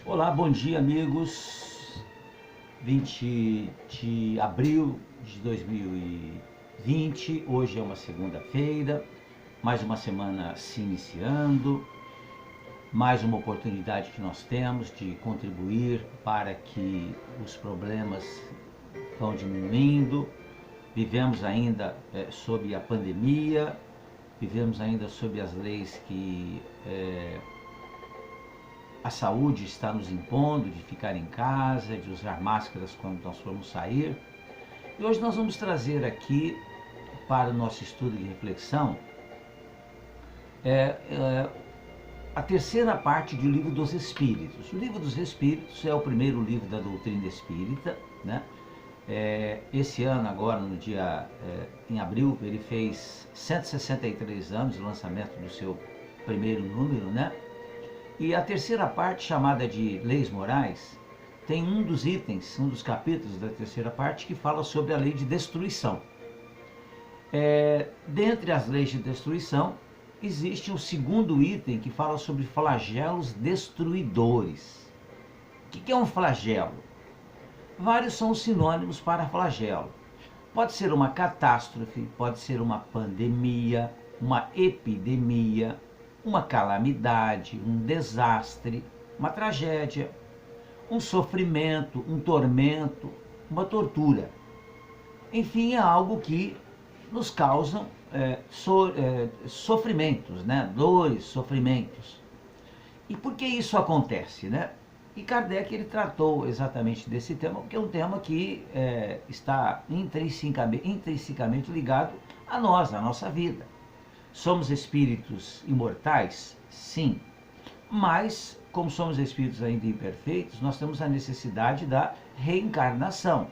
Olá, bom dia, amigos. 20 de abril de 2020, hoje é uma segunda-feira, mais uma semana se iniciando, mais uma oportunidade que nós temos de contribuir para que os problemas vão diminuindo. Vivemos ainda sob a pandemia, vivemos ainda sob as leis que a saúde está nos impondo de ficar em casa, de usar máscaras quando nós formos sair. E hoje nós vamos trazer aqui para o nosso estudo de reflexão a terceira parte do Livro dos Espíritos. O Livro dos Espíritos é o primeiro livro da doutrina espírita, né? Esse ano, agora no dia em abril, ele fez 163 anos de lançamento do seu primeiro número, né? E a terceira parte, chamada de Leis Morais, tem um dos itens, um dos capítulos da terceira parte, que fala sobre a lei de destruição. Dentre as leis de destruição, existe um segundo item que fala sobre flagelos destruidores. O que é um flagelo? Vários são os sinônimos para flagelo. Pode ser uma catástrofe, pode ser uma pandemia, uma epidemia, uma calamidade, um desastre, uma tragédia, um sofrimento, um tormento, uma tortura. Enfim, é algo que nos causa sofrimentos, né? Dores, sofrimentos. E por que isso acontece, né? E Kardec ele tratou exatamente desse tema, porque é um tema que está intrinsecamente ligado a nós, à nossa vida. Somos espíritos imortais? Sim. Mas, como somos espíritos ainda imperfeitos, nós temos a necessidade da reencarnação.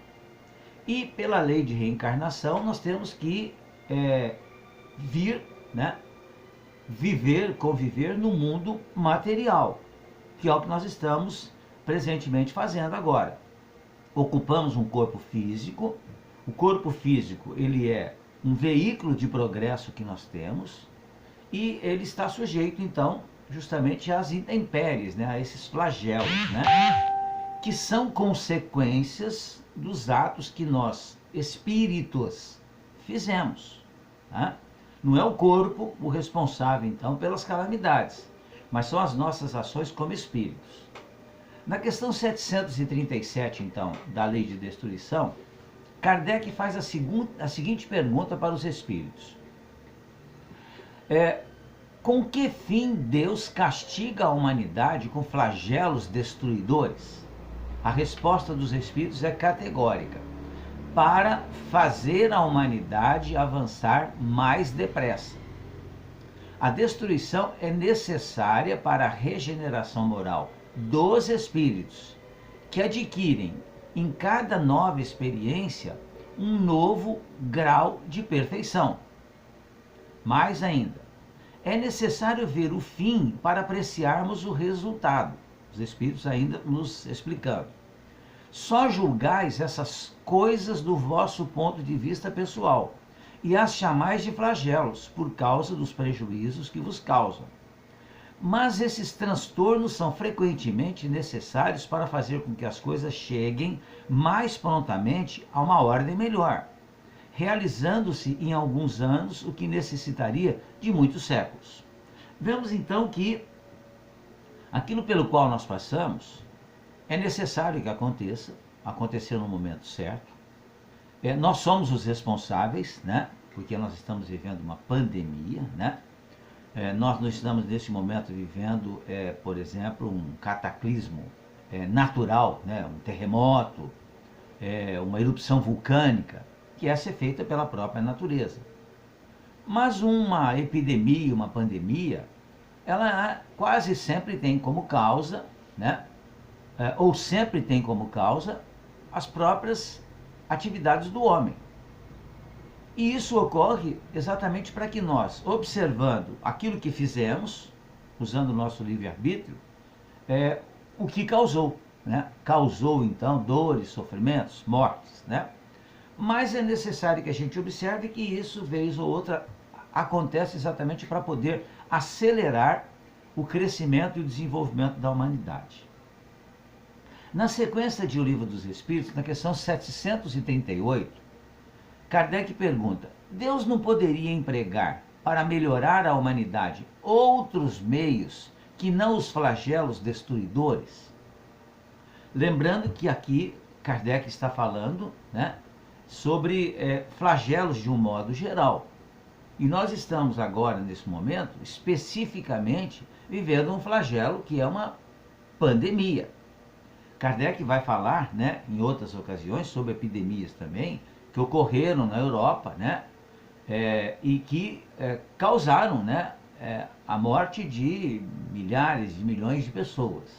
E pela lei de reencarnação, nós temos que conviver no mundo material, que é o que nós estamos presentemente fazendo agora. Ocupamos um corpo físico. O corpo físico, ele é um veículo de progresso que nós temos, e ele está sujeito, então, justamente às intempéries, né, a esses flagelos, né, que são consequências dos atos que nós, espíritos, fizemos. Né? Não é o corpo o responsável, então, pelas calamidades, mas são as nossas ações como espíritos. Na questão 737, então, da lei de destruição, Kardec faz a seguinte pergunta para os espíritos. Com que fim Deus castiga a humanidade com flagelos destruidores? A resposta dos espíritos é categórica: para fazer a humanidade avançar mais depressa. A destruição é necessária para a regeneração moral dos espíritos, que adquirem em cada nova experiência um novo grau de perfeição. Mais ainda, é necessário ver o fim para apreciarmos o resultado. Os espíritos ainda nos explicando. Só julgais essas coisas do vosso ponto de vista pessoal, e as chamais de flagelos, por causa dos prejuízos que vos causam. Mas esses transtornos são frequentemente necessários para fazer com que as coisas cheguem mais prontamente a uma ordem melhor, realizando-se em alguns anos o que necessitaria de muitos séculos. Vemos então que aquilo pelo qual nós passamos é necessário que acontecer no momento certo. Nós somos os responsáveis, né? Porque nós estamos vivendo uma pandemia, né? Nós não estamos nesse momento vivendo, por exemplo, um cataclismo natural, né? Um terremoto, uma erupção vulcânica, que é a ser feita pela própria natureza. Mas uma epidemia, uma pandemia, ela quase sempre tem como causa, né? Ou sempre tem como causa, as próprias atividades do homem. E isso ocorre exatamente para que nós, observando aquilo que fizemos, usando o nosso livre-arbítrio, o que causou, né? Causou, então, dores, sofrimentos, mortes, né? Mas é necessário que a gente observe que isso, vez ou outra, acontece exatamente para poder acelerar o crescimento e o desenvolvimento da humanidade. Na sequência de O Livro dos Espíritos, na questão 738, Kardec pergunta: Deus não poderia empregar para melhorar a humanidade outros meios que não os flagelos destruidores? Lembrando que aqui Kardec está falando, né, sobre flagelos de um modo geral. E nós estamos agora, nesse momento, especificamente vivendo um flagelo que é uma pandemia. Kardec vai falar, né, em outras ocasiões sobre epidemias também, que ocorreram na Europa, né, e que causaram, né, a morte de milhares de milhões de pessoas.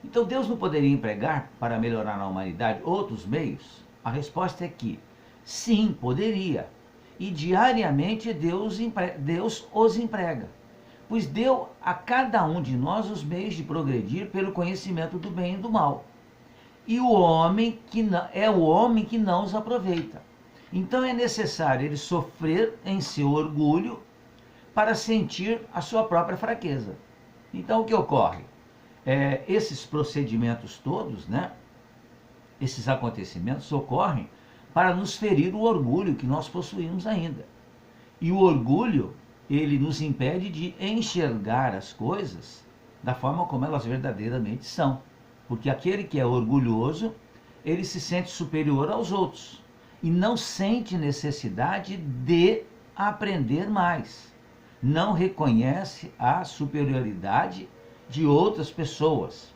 Então Deus não poderia empregar para melhorar a humanidade outros meios? A resposta é que sim, poderia. E diariamente Deus os emprega, pois deu a cada um de nós os meios de progredir pelo conhecimento do bem e do mal. E o homem é o homem que não os aproveita. Então é necessário ele sofrer em seu orgulho para sentir a sua própria fraqueza. Então o que ocorre? Esses procedimentos todos, né, esses acontecimentos ocorrem para nos ferir o orgulho que nós possuímos ainda. E o orgulho, ele nos impede de enxergar as coisas da forma como elas verdadeiramente são. Porque aquele que é orgulhoso, ele se sente superior aos outros e não sente necessidade de aprender mais. Não reconhece a superioridade de outras pessoas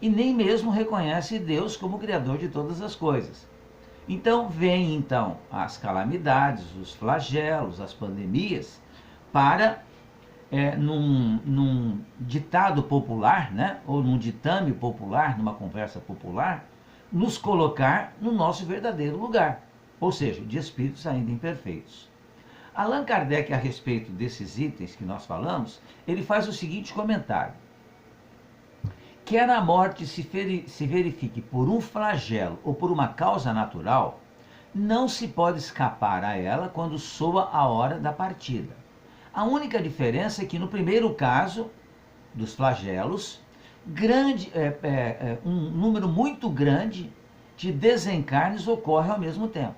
e nem mesmo reconhece Deus como Criador de todas as coisas. Então vem as calamidades, os flagelos, as pandemias, para, num ditado popular, né, ou num ditame popular, numa conversa popular, nos colocar no nosso verdadeiro lugar, ou seja, de espíritos ainda imperfeitos. Allan Kardec, a respeito desses itens que nós falamos, ele faz o seguinte comentário: quer a morte se verifique por um flagelo ou por uma causa natural, não se pode escapar a ela quando soa a hora da partida. A única diferença é que no primeiro caso dos flagelos, um número muito grande de desencarnes ocorre ao mesmo tempo.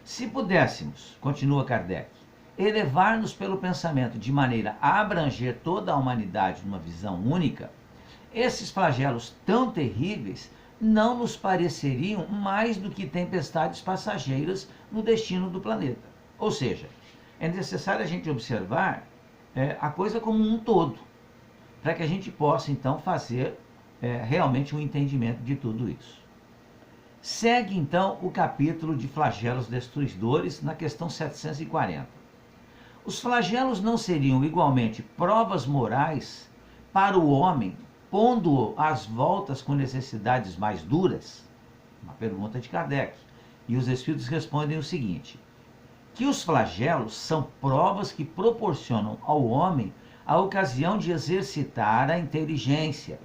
Se pudéssemos, continua Kardec, elevar-nos pelo pensamento de maneira a abranger toda a humanidade numa visão única, esses flagelos tão terríveis não nos pareceriam mais do que tempestades passageiras no destino do planeta. Ou seja, é necessário a gente observar a coisa como um todo, para que a gente possa então fazer realmente um entendimento de tudo isso. Segue então o capítulo de flagelos destruidores na questão 740. Os flagelos não seriam igualmente provas morais para o homem, pondo-o às voltas com necessidades mais duras? Uma pergunta de Kardec. E os espíritos respondem o seguinte: que os flagelos são provas que proporcionam ao homem a ocasião de exercitar a inteligência,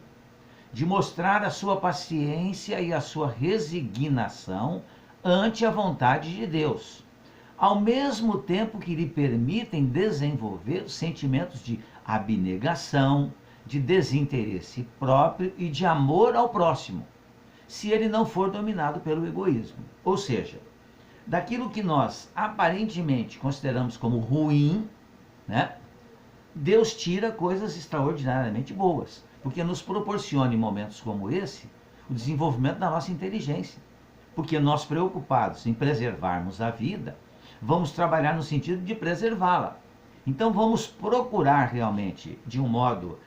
de mostrar a sua paciência e a sua resignação ante a vontade de Deus, ao mesmo tempo que lhe permitem desenvolver sentimentos de abnegação, de desinteresse próprio e de amor ao próximo, se ele não for dominado pelo egoísmo. Ou seja, daquilo que nós aparentemente consideramos como ruim, né, Deus tira coisas extraordinariamente boas, porque nos proporciona em momentos como esse o desenvolvimento da nossa inteligência. Porque nós, preocupados em preservarmos a vida, vamos trabalhar no sentido de preservá-la. Então vamos procurar realmente, de um modo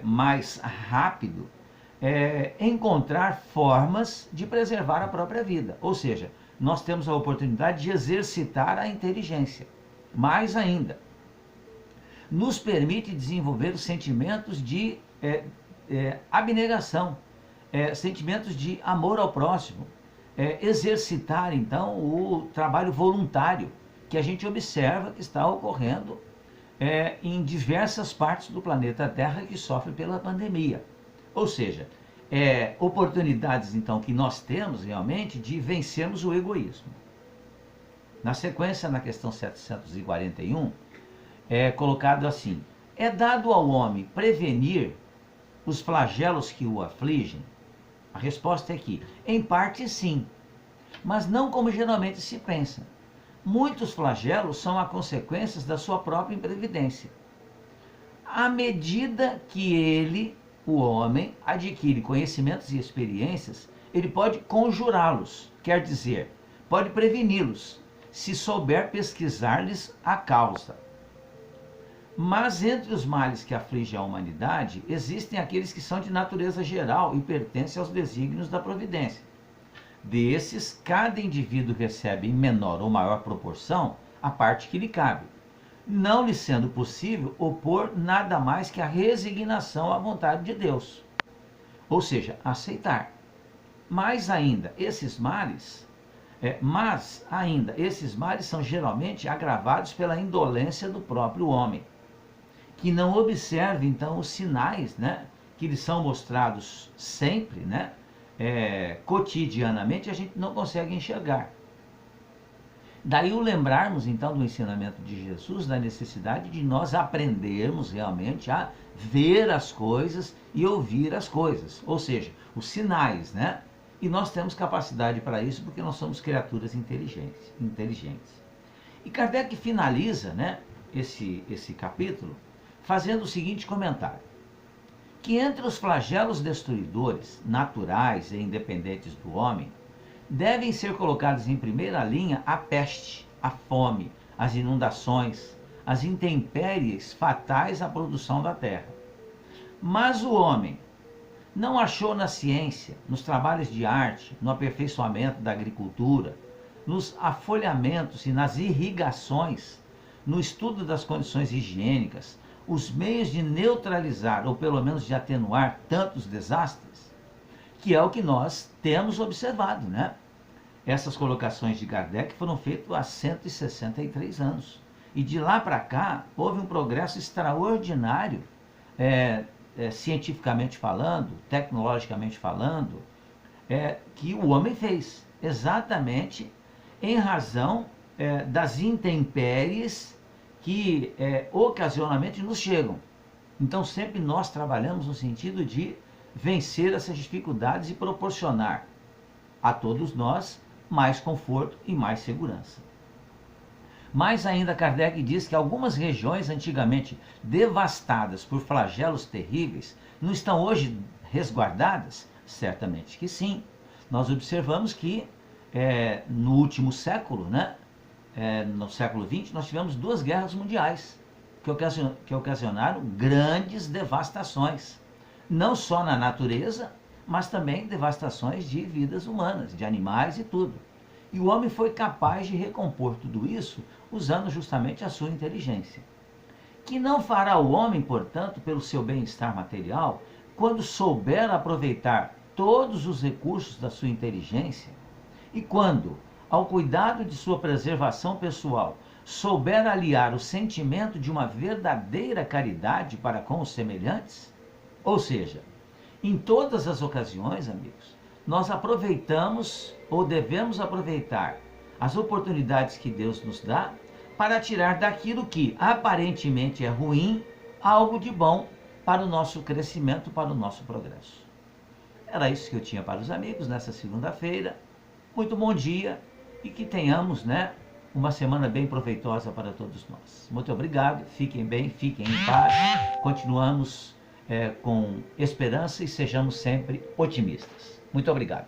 mais rápido, encontrar formas de preservar a própria vida. Ou seja, nós temos a oportunidade de exercitar a inteligência. Mais ainda, nos permite desenvolver os sentimentos de abnegação, sentimentos de amor ao próximo, exercitar então o trabalho voluntário que a gente observa que está ocorrendo em diversas partes do planeta Terra que sofrem pela pandemia. Ou seja, oportunidades então que nós temos realmente de vencermos o egoísmo. Na sequência, na questão 741, é colocado assim: é dado ao homem prevenir os flagelos que o afligem? A resposta é que, em parte, sim, mas não como geralmente se pensa. Muitos flagelos são a consequência da sua própria imprevidência. À medida que ele, o homem, adquire conhecimentos e experiências, ele pode conjurá-los, quer dizer, pode preveni-los, se souber pesquisar-lhes a causa. Mas entre os males que afligem a humanidade, existem aqueles que são de natureza geral e pertencem aos desígnios da providência. Desses, cada indivíduo recebe em menor ou maior proporção a parte que lhe cabe, não lhe sendo possível opor nada mais que a resignação à vontade de Deus, ou seja, aceitar. Mas ainda, esses males são geralmente agravados pela indolência do próprio homem, que não observa então os sinais, que lhes são mostrados sempre, cotidianamente, a gente não consegue enxergar. Daí o lembrarmos então do ensinamento de Jesus, da necessidade de nós aprendermos realmente a ver as coisas e ouvir as coisas, ou seja, os sinais, E nós temos capacidade para isso porque nós somos criaturas inteligentes. E Kardec finaliza, esse capítulo fazendo o seguinte comentário: que entre os flagelos destruidores, naturais e independentes do homem, devem ser colocados em primeira linha a peste, a fome, as inundações, as intempéries fatais à produção da terra. Mas o homem não achou na ciência, nos trabalhos de arte, no aperfeiçoamento da agricultura, nos afolhamentos e nas irrigações, no estudo das condições higiênicas, os meios de neutralizar ou pelo menos de atenuar tantos desastres, que é o que nós temos observado, Essas colocações de Kardec foram feitas há 163 anos. E de lá para cá, houve um progresso extraordinário, cientificamente falando, tecnologicamente falando, que o homem fez, exatamente em razão das intempéries que ocasionalmente nos chegam. Então sempre nós trabalhamos no sentido de vencer essas dificuldades e proporcionar a todos nós mais conforto e mais segurança. Mais ainda, Kardec diz que algumas regiões antigamente devastadas por flagelos terríveis não estão hoje resguardadas? Certamente que sim. Nós observamos que no último século, no século XX, nós tivemos 2 guerras mundiais que ocasionaram grandes devastações, não só na natureza, mas também devastações de vidas humanas, de animais e tudo. E o homem foi capaz de recompor tudo isso usando justamente a sua inteligência. Que não fará o homem, portanto, pelo seu bem-estar material, quando souber aproveitar todos os recursos da sua inteligência e quando, ao cuidado de sua preservação pessoal, souber aliar o sentimento de uma verdadeira caridade para com os semelhantes? Ou seja, em todas as ocasiões, amigos, nós aproveitamos ou devemos aproveitar as oportunidades que Deus nos dá para tirar daquilo que aparentemente é ruim algo de bom para o nosso crescimento, para o nosso progresso. Era isso que eu tinha para os amigos nessa segunda-feira. Muito bom dia e que tenhamos, uma semana bem proveitosa para todos nós. Muito obrigado, fiquem bem, fiquem em paz, continuamos com esperança e sejamos sempre otimistas. Muito obrigado.